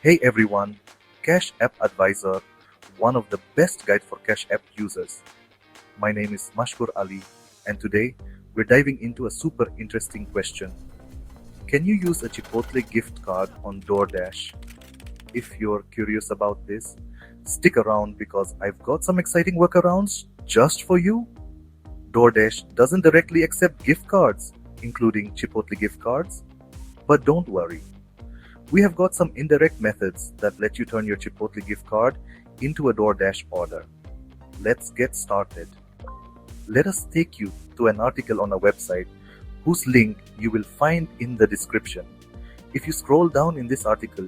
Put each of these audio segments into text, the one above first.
Hey everyone, Cash App Advisor, one of the best guide for Cash App users. My name is Mashkur Ali, and today we're diving into a super interesting question. Can you use a Chipotle gift card on DoorDash? If you're curious about this, stick around because I've got some exciting workarounds just for you. DoorDash doesn't directly accept gift cards, including Chipotle gift cards, but don't worry. We have got some indirect methods that let you turn your Chipotle gift card into a DoorDash order. Let's get started. Let us take you to an article on a website whose link you will find in the description. If you scroll down in this article,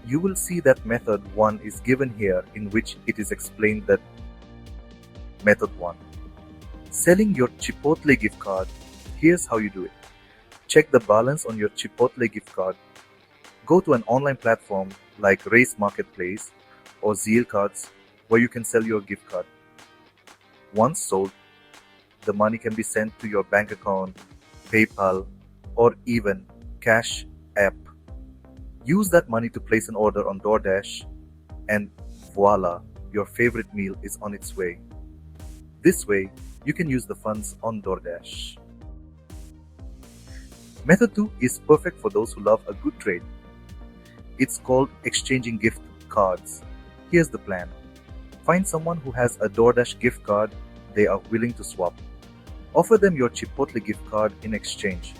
you will see that method 1 is given here, in which it is explained that method 1. Selling your Chipotle gift card. Here's how you do it. Check the balance on your Chipotle gift card. Go to an online platform like Race Marketplace or Zeal Cards where you can sell your gift card. Once sold, the money can be sent to your bank account, PayPal, or even Cash App. Use that money to place an order on DoorDash, and voila, your favorite meal is on its way. This way, you can use the funds on DoorDash. Method 2 is perfect for those who love a good trade. It's called exchanging gift cards. Here's the plan. Find someone who has a DoorDash gift card they are willing to swap. Offer them your Chipotle gift card in exchange.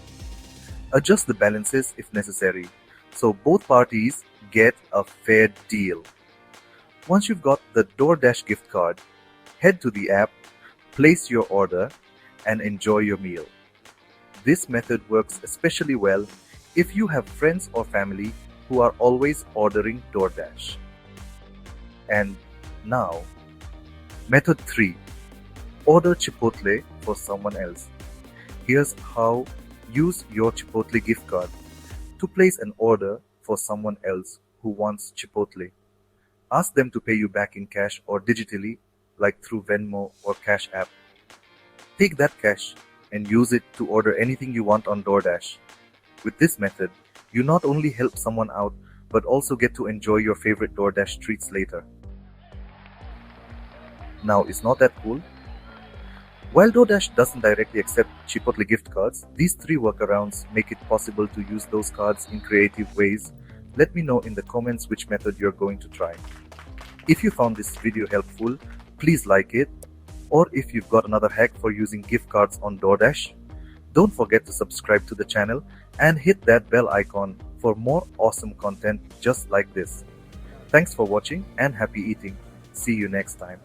Adjust the balances if necessary, so both parties get a fair deal. Once you've got the DoorDash gift card, head to the app, place your order, and enjoy your meal. This method works especially well if you have friends or family who are always ordering DoorDash. And now, method 3. Order Chipotle for someone else. Here's how. Use your Chipotle gift card to place an order for someone else who wants Chipotle. Ask them to pay you back in cash or digitally, like through Venmo or Cash App. Take that cash and use it to order anything you want on DoorDash. With this method, you not only help someone out, but also get to enjoy your favorite DoorDash treats later. Now, is not that cool? While DoorDash doesn't directly accept Chipotle gift cards, these 3 workarounds make it possible to use those cards in creative ways. Let me know in the comments which method you're going to try. If you found this video helpful, please like it. Or if you've got another hack for using gift cards on DoorDash, don't forget to subscribe to the channel and hit that bell icon for more awesome content just like this. Thanks for watching and happy eating. See you next time.